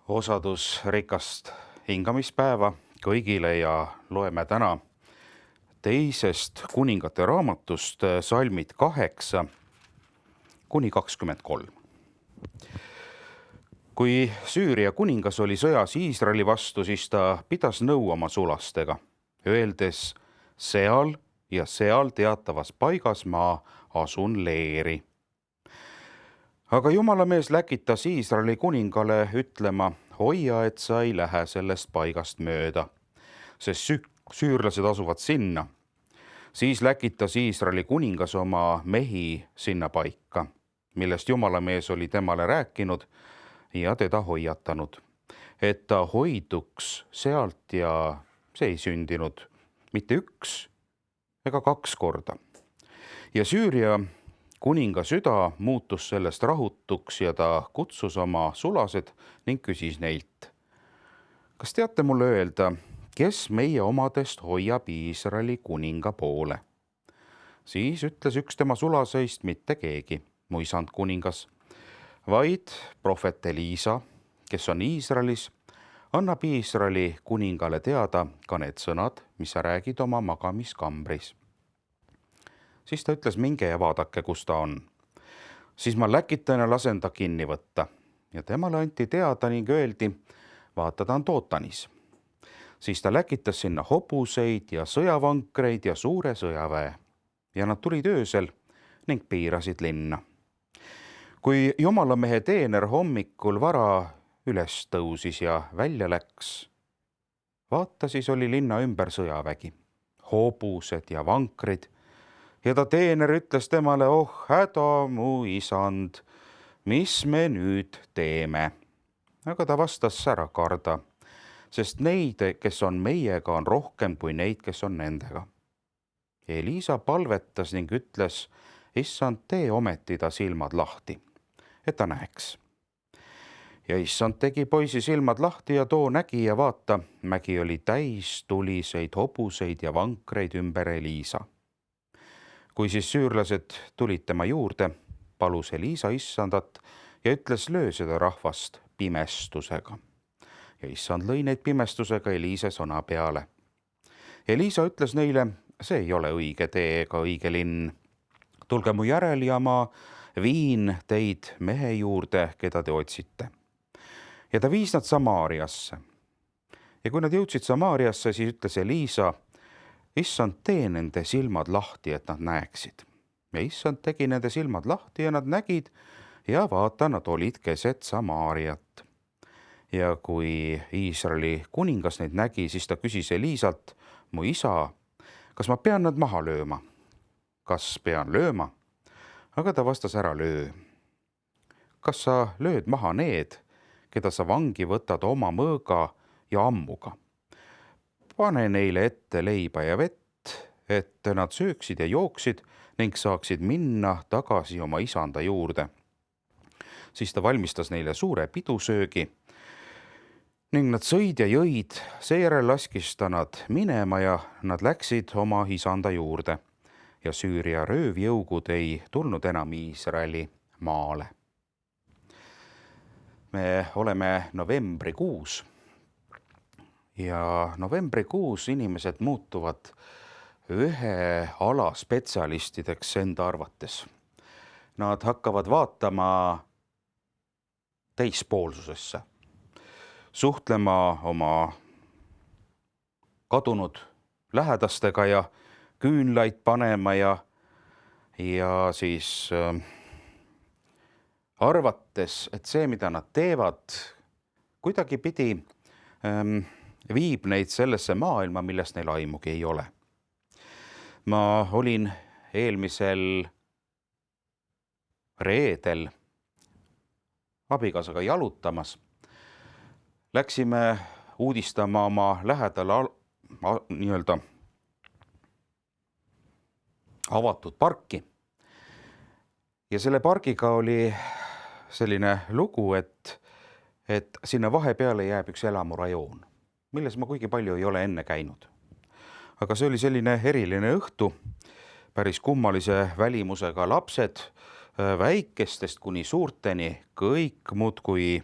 Osadusrikast hingamispäeva kõigile ja loeme täna teisest kuningate raamatust salmid 8 kuni 23. Kui Süüria kuningas oli sõjas Iisraeli vastu, siis ta pidas nõu oma sulastega, öeldes seal ja seal teatavas paigas ma asun leeri. Aga jumalamees läkitas Iisraeli kuningale ütlema, hoia, et sa ei lähe sellest paigast mööda, sest süürlased asuvad sinna. Siis läkitas Iisraeli kuningas oma mehi sinna paika, millest jumalamees oli temale rääkinud ja teda hoiatanud, et ta hoiduks sealt ja see ei sündinud mitte 1 ega 2 korda. Ja Süüria kuninga süda muutus sellest rahutuks ja ta kutsus oma sulased ning küsis neilt, kas teate mulle öelda, kes meie omadest hoiab Iisraeli kuninga poole? Siis ütles üks tema sulaseist mitte keegi, mu isand kuningas, vaid prohvet Eliisa, kes on Iisraelis, annab Iisraeli kuningale teada ka need sõnad, mis sa räägid oma magamiskambris. Siis ta ütles, minge ja vaadake, kus ta on. Siis ma läkitan ja lasen ta kinni võtta. Ja temale anti teada ning öeldi, vaata, ta on Dootanis. Siis ta läkitas sinna hobuseid ja sõjavankreid ja suure sõjaväe. Ja nad tulid öösel ning piirasid linna. Kui jumalamehe teener hommikul vara üles tõusis ja välja läks, vaata, siis oli linna ümber sõjavägi, hobused ja vankrid. Ja ta teener ütles temale, oh häda mu isand, mis me nüüd teeme? Aga ta vastas, ära karda, sest neid, kes on meiega, on rohkem kui neid, kes on nendega. Eliisa palvetas ning ütles, issand, tee ometi ta silmad lahti, et ta näeks. Ja issand tegi poisi silmad lahti ja too nägi ja vaata, mägi oli täis tuliseid hobuseid ja vankreid ümber Eliisa. Kui siis süürlased tulid tema juurde, palus Eliisa issandat ja ütles, löö seda rahvast pimestusega. Ja issand lõi neid pimestusega Eliisa sõna peale. Eliisa ütles neile, see ei ole õige tee ega õige linn. Tulge mu järel ja ma viin teid mehe juurde, keda te otsite. Ja ta viis nad Samaariasse. Ja kui nad jõudsid Samaariasse, siis ütles Eliisa, issand, tee nende silmad lahti, et nad näeksid. Ja issand tegi nende silmad lahti ja nad nägid ja vaata, nad olid keset Samaariat. Ja kui Iisraeli kuningas neid nägi, siis ta küsis Eliisalt, mu isa, kas ma pean nad maha lööma? Kas pean lööma? Aga ta vastas, ära löö. Kas sa lööd maha need, keda sa vangi võtad oma mõõga ja ammuga? Pane neile ette leiba ja vett, et nad sööksid ja jooksid ning saaksid minna tagasi oma isanda juurde. Siis ta valmistas neile suure pidusöögi ning nad sõid ja jõid, seejärel laskis ta nad minema ja nad läksid oma isanda juurde. Ja Süüria röövjõugud ei tulnud enam Iisraeli maale. Me oleme novembrikuus. Ja novembrikuus inimesed muutuvad ühe ala spetsialistideks enda arvates. Nad hakkavad vaatama teispoolsusesse, suhtlema oma kadunud lähedastega ja küünlaid panema ja siis arvates, et see, mida nad teevad, kuidagi pidi viib neid sellesse maailma, millest neil aimugi ei ole. Ma olin eelmisel reedel abikaasaga jalutamas. Läksime uudistama oma lähedal nii-öelda avatud parki. Ja selle pargiga oli selline lugu, et sinna vahepeale jääb üks elamurajoon, milles ma kuigi palju ei ole enne käinud. Aga see oli selline eriline õhtu, päris kummalise välimusega lapsed, väikestest kuni suurteni, kõik muudkui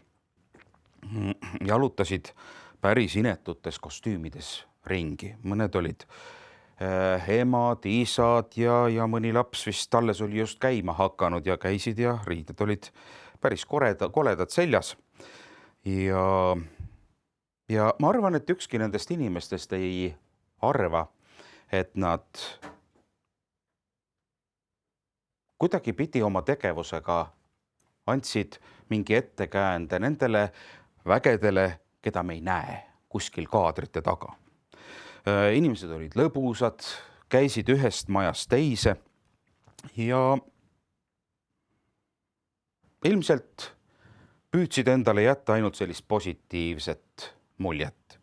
jalutasid päris inetutes kostüümides ringi. Mõned olid emad, isad ja mõni laps vist alles oli just käima hakanud ja käisid ja riided olid päris koledad seljas. Ja ma arvan, et ükski nendest inimestest ei arva, et nad kuidagi pidi oma tegevusega andsid mingi ettekäände nendele vägedele, keda me ei näe kuskil kaadrite taga. Inimesed olid lõbusad, käisid ühest majast teise ja ilmselt püüdsid endale jätta ainult sellist positiivset muljet.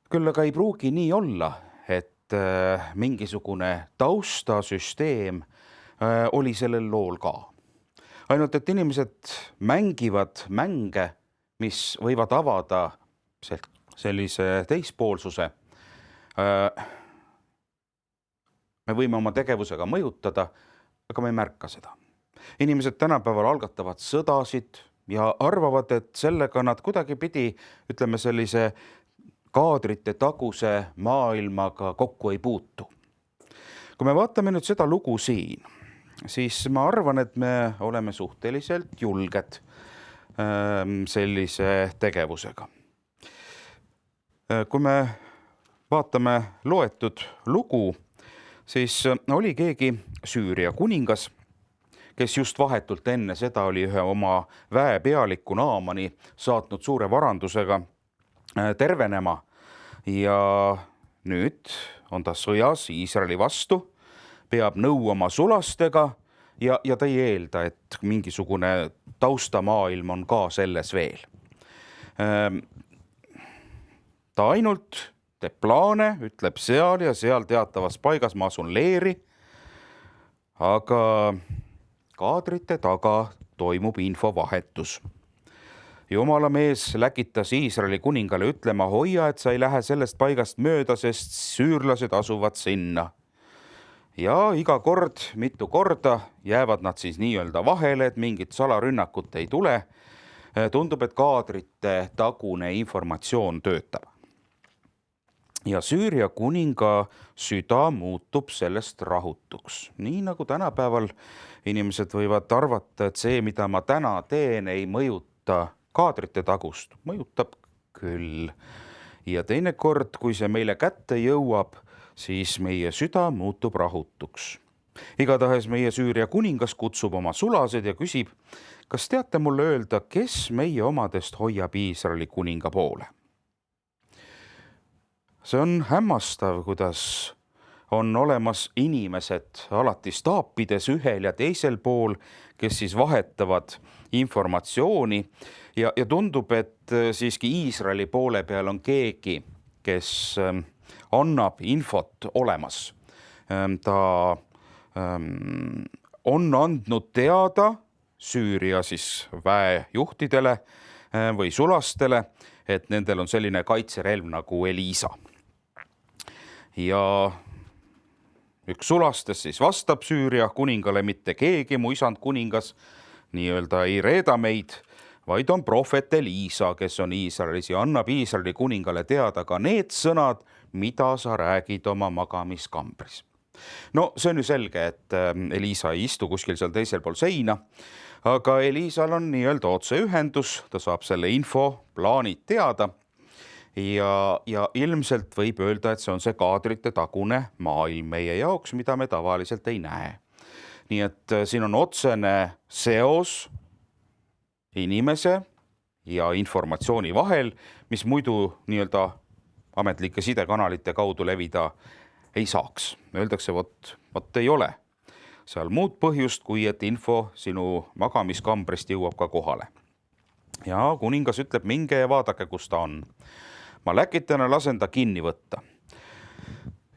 Küll aga ei pruugi nii olla, et mingisugune taustasüsteem oli sellel lool ka. Ainult, et inimesed mängivad mänge, mis võivad avada sellise teispoolsuse. Me võime oma tegevusega mõjutada, aga me ei märka seda. Inimesed tänapäeval algatavad sõdasid ja arvavad, et sellega nad kuidagi pidi, ütleme sellise kaadrite taguse maailmaga kokku ei puutu. Kui me vaatame nüüd seda lugu siin, siis ma arvan, et me oleme suhteliselt julged sellise tegevusega. Kui me vaatame loetud lugu, siis oli keegi Süüria kuningas, kes just vahetult enne seda oli ühe oma väepealiku Naamani saatnud suure varandusega tervenema ja nüüd on ta sõjas Iisraeli vastu, peab nõu oma sulastega ja ta ei eelda, et mingisugune taustamaailm on ka selles veel. Ta ainult teeb plaane, ütleb seal ja seal teatavas paigas ma asun leeri, aga kaadrite taga toimub infovahetus. Jumala mees läkitas Iisraeli kuningale ütlema, hoia, et sa ei lähe sellest paigast mööda, sest süürlased asuvad sinna. Ja iga kord, mitu korda jäävad nad siis nii-öelda vahele, et mingit salarünnakut ei tule. Tundub, et kaadrite tagune informatsioon töötab. Ja Süüria kuninga süda muutub sellest rahutuks. Nii nagu tänapäeval inimesed võivad arvata, et see, mida ma täna teen, ei mõjuta kaadrite tagust. Mõjutab küll. Ja teinekord, kui see meile kätte jõuab, siis meie süda muutub rahutuks. Igatahes meie Süüria kuningas kutsub oma sulased ja küsib, kas teate mulle öelda, kes meie omadest hoiab Iisraeli kuninga poole? See on hämmastav, kuidas on olemas inimesed alati staapides ühel ja teisel pool, kes siis vahetavad informatsiooni ja tundub, et siiski Iisraeli poole peal on keegi, kes annab infot olemas. Ta on andnud teada Süüria siis väejuhtidele või sulastele, et nendel on selline kaitserelv nagu Elisa. Ja üks sulastes siis vastab Süüria kuningale, mitte keegi, mu isand kuningas nii-öelda ei reeda meid, vaid on prohvet Elisa, kes on Iisraelis ja annab Iisraeli kuningale teada ka need sõnad, mida sa räägid oma magamiskambris. No see on ju selge, et Elisa ei istu kuskil seal teisel pool seina, aga Elisal on nii-öelda otseühendus, ta saab selle info plaanid teada ja ilmselt võib öelda, et see on see kaadrite tagune maailm meie jaoks, mida me tavaliselt ei näe. Nii et siin on otsene seos inimese ja informatsiooni vahel, mis muidu nii-öelda ametlike sidekanalite kaudu levida ei saaks. Öeldakse, vot ei ole seal muud põhjust, kui et info sinu magamiskambrist jõuab ka kohale. Ja kuningas ütleb, minge ja vaadake, kus ta on. Ma läkitana lasen ta kinni võtta.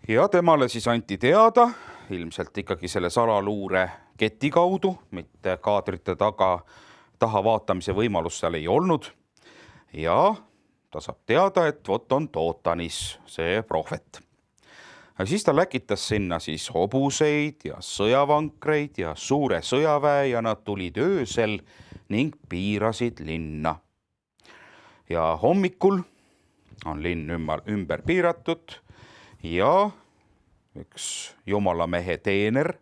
Ja temale siis anti teada, ilmselt ikkagi selle salaluure keti kaudu, mitte kaadrite taha vaatamise võimalus seal ei olnud. Ja ta saab teada, et vot on Tootanis see prohvet. Ja siis ta läkitas sinna siis hobuseid ja sõjavankreid ja suure sõjaväe ja nad tulid öösel ning piirasid linna. ja hommikul on linn ümber piiratud ja üks jumalamehe teener,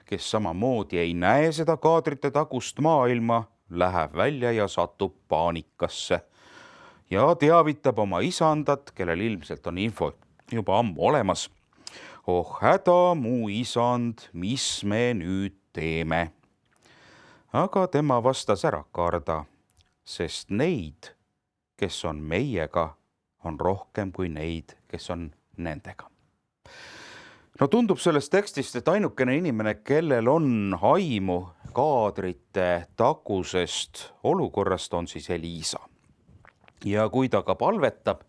kes samamoodi ei näe seda kaadrite tagust maailma, läheb välja ja satub paanikasse ja teavitab oma isandat, kellel ilmselt on info juba ammu olemas. Oh häda, mu isand, mis me nüüd teeme? Aga tema vastas ära karda, sest neid, kes on meiega, on rohkem kui neid, kes on nendega. No tundub sellest tekstist, et ainukene inimene, kellel on aimu kaadrite tagusest olukorrast, on siis Eliisa. Ja kui ta ka palvetab,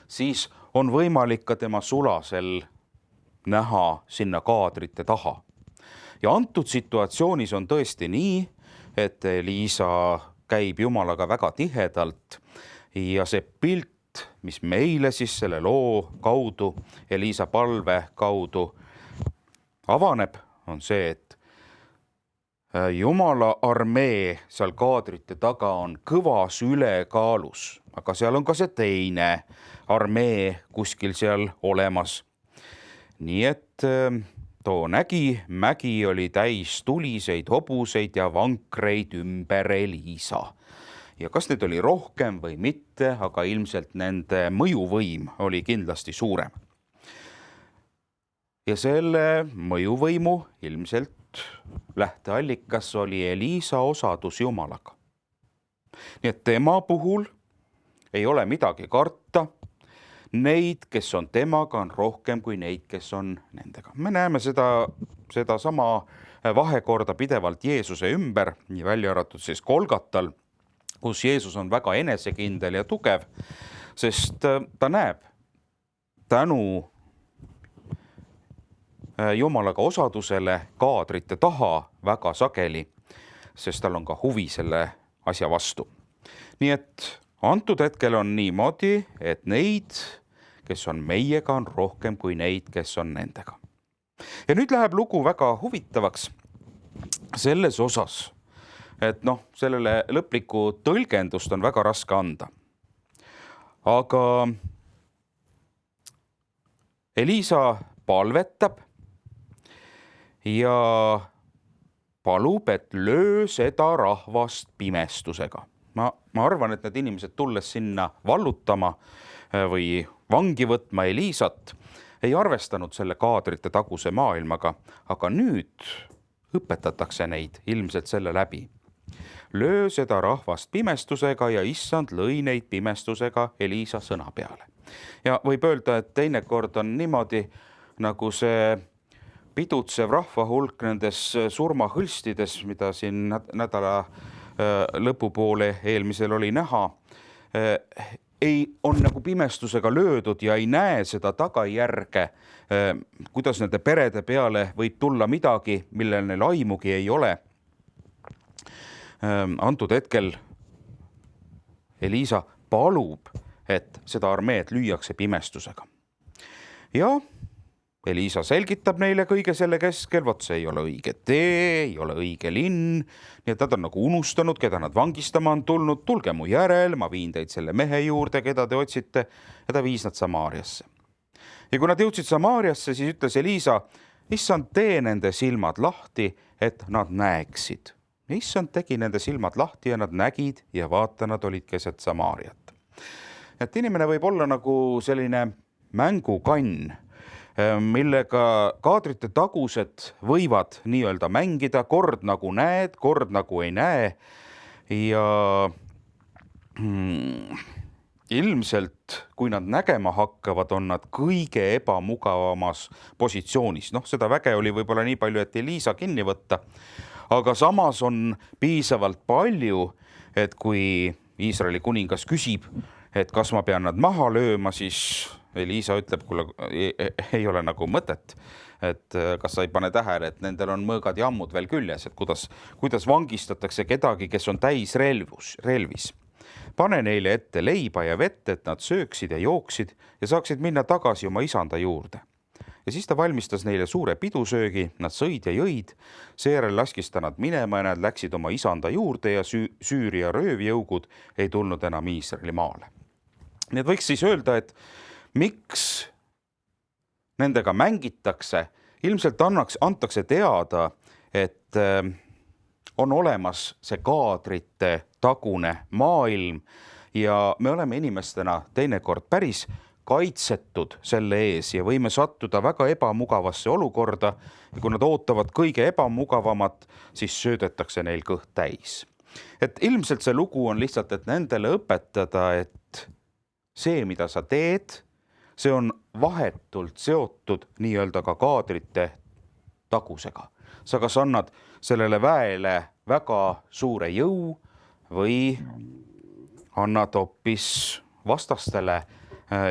siis on võimalik ka tema sulasel näha sinna kaadrite taha. Ja antud situatsioonis on tõesti nii, et Eliisa käib Jumalaga väga tihedalt ja see pilt, mis meile siis selle loo kaudu, Eliisa palve kaudu avaneb, on see, et Jumala armee seal kaadrite taga on kõvas ülekaalus, aga seal on ka see teine armee kuskil seal olemas. Nii et too mägi oli täis tuliseid hobuseid ja vankreid ümber Eliisa. Ja kas need oli rohkem või mitte, aga ilmselt nende mõjuvõim oli kindlasti suurem. Ja selle mõjuvõimu ilmselt lähteallikas oli Eliisa osadus Jumalaga. Nii et tema puhul ei ole midagi karta. Neid, kes on temaga, on rohkem kui neid, kes on nendega. Me näeme seda sama vahekorda pidevalt Jeesuse ümber, nii välja arvatud siis Golgatal, kus Jeesus on väga enesekindel ja tugev, sest ta näeb tänu Jumalaga osadusele kaadrite taha väga sageli, sest tal on ka huvi selle asja vastu. Nii et antud hetkel on niimoodi, et neid, kes on meiega, on rohkem kui neid, kes on nendega. Ja nüüd läheb lugu väga huvitavaks selles osas, et sellele lõplikku tõlgendust on väga raske anda. Aga Eliisa palvetab ja palub, et löö seda rahvast pimestusega. Ma arvan, et need inimesed tulles sinna vallutama või vangi võtma Eliisat, ei arvestanud selle kaadrite taguse maailmaga, aga nüüd õpetatakse neid ilmselt selle läbi. Löö seda rahvast pimestusega ja issand lõi neid pimestusega Eliisa sõna peale. Ja võib öelda, et teinekord on niimoodi, nagu see pidutsev rahvahulk nendes surmahõlstides, mida siin nädala lõpupoole eelmisel oli näha, on nagu pimestusega löödud ja ei näe seda tagajärge, kuidas nende perede peale võib tulla midagi, millel neil aimugi ei ole. Antud hetkel Eliisa palub, et seda armeed lüüakse pimestusega. Ja Eliisa selgitab neile kõige selle keskel, vot see ei ole õige tee, ei ole õige linn, nii et nad on nagu unustanud, keda nad vangistama on tulnud, tulge mu järel, ma viin teid selle mehe juurde, keda te otsite, ja ta viis nad Samaariasse. Ja kui nad jõudsid Samaariasse, siis ütles Eliisa, issand, tee nende silmad lahti, et nad näeksid. Issand tegi nende silmad lahti ja nad nägid ja vaata, nad olid keset Samaariat. Et inimene võib olla nagu selline mängukann, millega kaadrite tagused võivad nii-öelda mängida, kord nagu näed, kord nagu ei näe ja ilmselt, kui nad nägema hakkavad, on nad kõige ebamugavamas positsioonis. Seda väge oli võib-olla nii palju, et Eliisa kinni võtta, aga samas on piisavalt palju, et kui Iisraeli kuningas küsib, et kas ma pean nad maha lööma, siis Eliisa ütleb, kuule, ei ole nagu mõtet, et kas sa ei pane tähele, et nendel on mõõgad ja ammud veel küljes, et kuidas vangistatakse kedagi, kes on täis relvis. Pane neile ette leiba ja vett, et nad sööksid ja jooksid ja saaksid minna tagasi oma isanda juurde. ja siis ta valmistas neile suure pidusöögi, nad sõid ja jõid, seejärel laskis ta nad minema ja nad läksid oma isanda juurde ja Süüria röövjõugud ei tulnud enam Iisraeli maale. Nii et võiks siis öelda, et miks nendega mängitakse, ilmselt antakse teada, et on olemas see kaadrite tagune maailm ja me oleme inimestena teinekord päris kaitsetud selle ees ja võime sattuda väga ebamugavasse olukorda ja kui nad ootavad kõige ebamugavamat, siis söödetakse neil kõht täis. Et ilmselt see lugu on lihtsalt, et nendele õpetada, et see, mida sa teed, see on vahetult seotud nii-öelda ka kaadrite tagusega. Sa kas annad sellele väele väga suure jõu või annad hoopis vastastele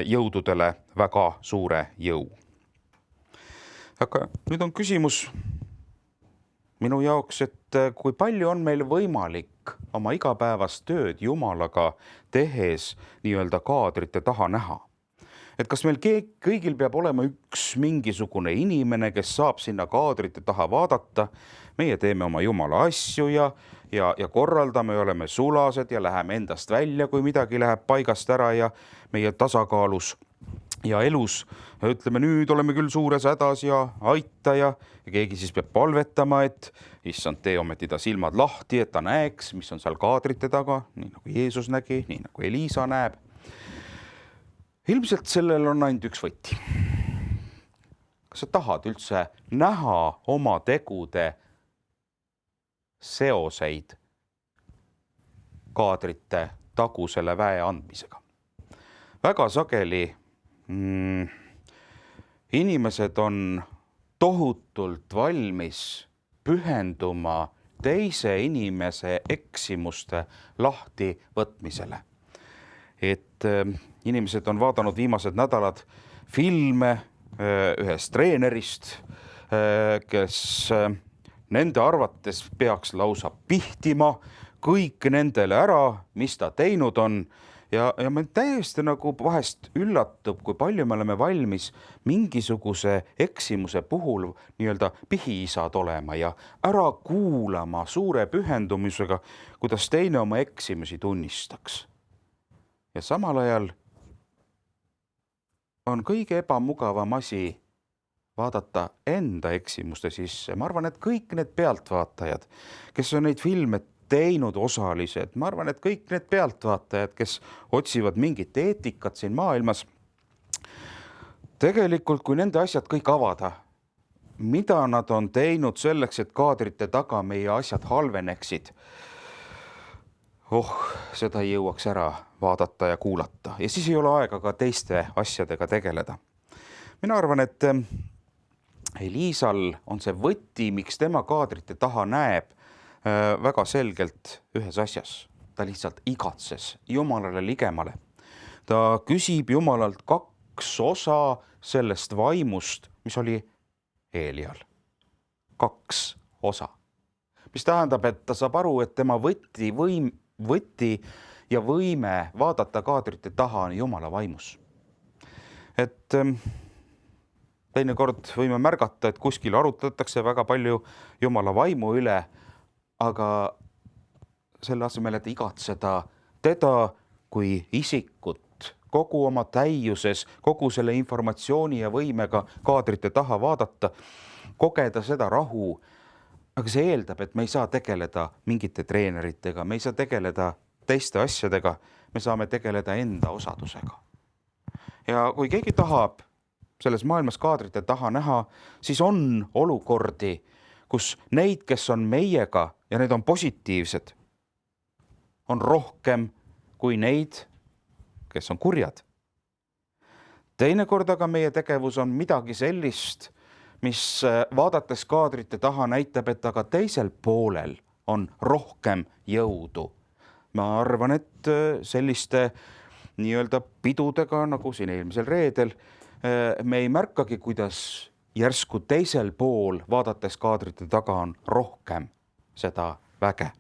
jõududele väga suure jõu. Aga nüüd on küsimus minu jaoks, et kui palju on meil võimalik oma igapäevast tööd Jumalaga tehes nii-öelda kaadrite taha näha. Et kas meil kõigil peab olema üks mingisugune inimene, kes saab sinna kaadrite taha vaadata, meie teeme oma Jumala asju ja korraldame, oleme sulased ja läheme endast välja, kui midagi läheb paigast ära ja meie tasakaalus ja elus ütleme, nüüd oleme küll suures hädas ja aita ja keegi siis peab palvetama, et issand, tee ometi ta silmad lahti, et ta näeks, mis on seal kaadrite taga, nii nagu Jeesus nägi, nii nagu Elisa näeb. Ilmselt sellel on ainult üks võti. Kas sa tahad üldse näha oma tegude seoseid kaadrite tagusele väe andmisega? Väga sageli inimesed on tohutult valmis pühenduma teise inimese eksimuste lahti võtmisele. Et inimesed on vaadanud viimased nädalad filme ühest treenerist, kes nende arvates peaks lausa pihtima kõik nendele ära, mis ta teinud on. Ja me täiesti nagu vahest üllatub, kui palju me oleme valmis mingisuguse eksimuse puhul nii-öelda pihiisad olema ja ära kuulama suure pühendumisega, kuidas teine oma eksimusi tunnistaks. Ja samal ajal on kõige ebamugavam asi vaadata enda eksimuste sisse. Ma arvan, et kõik need pealtvaatajad, kes on neid filme teinud osalised, ma arvan, et kõik need pealtvaatajad, kes otsivad mingit eetikat siin maailmas, tegelikult kui nende asjad kõik avada, mida nad on teinud selleks, et kaadrite taga meie asjad halveneksid, seda ei jõuaks ära vaadata ja kuulata. Ja siis ei ole aega ka teiste asjadega tegeleda. Mina arvan, et Elisal on see võti, miks tema kaadrite taha näeb väga selgelt ühes asjas. Ta lihtsalt igatses Jumalale ligemale. Ta küsib Jumalalt 2 osa sellest vaimust, mis oli Elial. 2 osa. Mis tähendab, et ta saab aru, et tema võti ja võime vaadata kaadrite taha on Jumala vaimus. Et teinekord võime märgata, et kuskil arutatakse väga palju Jumala vaimu üle, aga selle asemel, et igatseda teda kui isikut kogu oma täiuses, kogu selle informatsiooni ja võimega kaadrite taha vaadata, kogeda seda rahu, aga see eeldab, et me ei saa tegeleda mingite treeneritega, me ei saa tegeleda teiste asjadega, me saame tegeleda enda osadusega. Ja kui keegi tahab selles maailmas kaadrite taha näha, siis on olukordi, kus neid, kes on meiega ja need on positiivsed, on rohkem kui neid, kes on kurjad. Teinekord aga meie tegevus on midagi sellist, mis vaadates kaadrite taha näitab, et aga teisel poolel on rohkem jõudu. Ma arvan, et selliste nii-öelda pidudega, nagu siin eelmisel reedel, me ei märkagi, kuidas järsku teisel pool, vaadates kaadrite taga, on rohkem seda väge.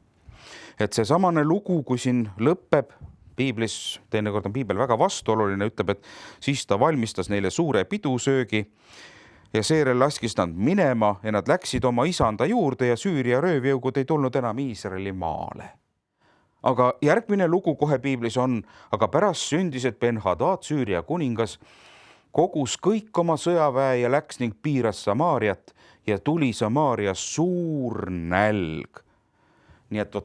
Et see samane lugu, kui siin lõpeb piiblis, teinekord on piibel väga vastuoluline, ütleb, et siis ta valmistas neile suure pidusöögi. ja seejärel laskis nad minema ja nad läksid oma isanda juurde ja Süüria röövjõugud ei tulnud enam Iisraeli maale. Aga järgmine lugu kohe piiblis on, aga pärast sündis, et Ben-Hadad, Süüria kuningas, kogus kõik oma sõjaväe ja läks ning piiras Samaariat ja tuli Samaarias suur nälg. Nii et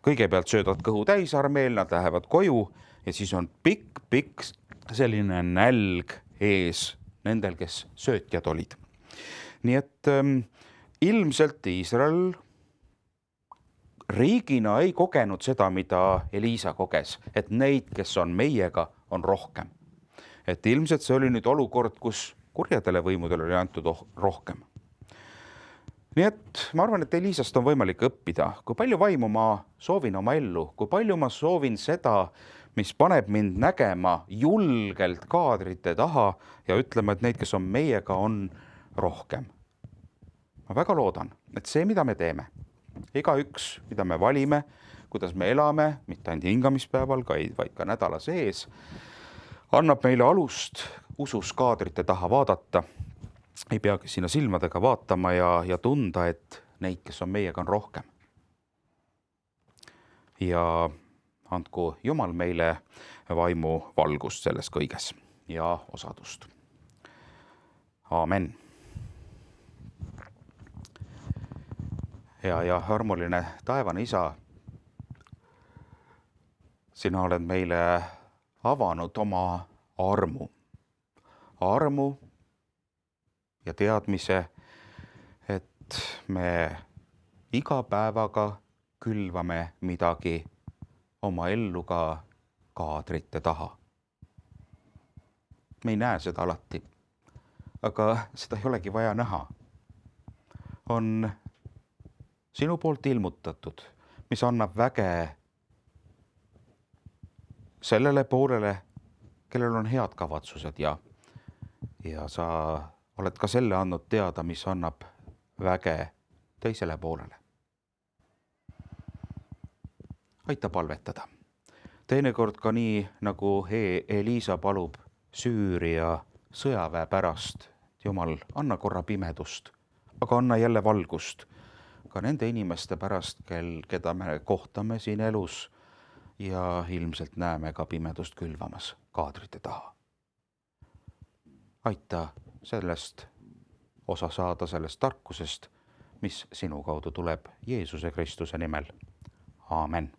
kõigepealt söödavad kõhu täis armeel, nad lähevad koju ja siis on pikk selline nälg ees nendel, kes söötjad olid. Nii et ilmselt Iisrael riigina ei kogenud seda, mida Eliisa koges, et neid, kes on meiega, on rohkem. Et ilmselt see oli nüüd olukord, kus kurjadele võimudele oli antud rohkem. Nii et ma arvan, et Eliisast on võimalik õppida, kui palju vaimu ma soovin oma ellu, kui palju ma soovin seda, mis paneb mind nägema julgelt kaadrite taha ja ütlema, et neid, kes on meiega, on rohkem. Ma väga loodan, et see, mida me teeme, igaüks, mida me valime, kuidas me elame, mitte ainult hingamispäeval, vaid ka nädala sees, annab meile alust usus kaadrite taha vaadata. Ei peagi sinna silmadega vaatama ja tunda, et neid, kes on meiega, on rohkem. Ja andku Jumal meile vaimu valgust selles kõiges ja osadust. Aamen. Ja armuline taevane Isa, sina oled meile avanud oma armu ja teadmise, et me iga päevaga külvame midagi oma ellu ka kaadrite taha. Me ei näe seda alati, aga seda ei olegi vaja näha. On sinu poolt ilmutatud, mis annab väge sellele poolele, kellel on head kavatsused ja sa oled ka selle andnud teada, mis annab väge teisele poolele. Aita palvetada. Teinekord ka nii, nagu Eliisa palub Süüria sõjaväe pärast. Jumal, anna korra pimedust, aga anna jälle valgust ka nende inimeste pärast, keda me kohtame siin elus ja ilmselt näeme ka pimedust külvamas kaadrite taha. Aita sellest osa saada, sellest tarkusest, mis sinu kaudu tuleb Jeesuse Kristuse nimel. Aamen.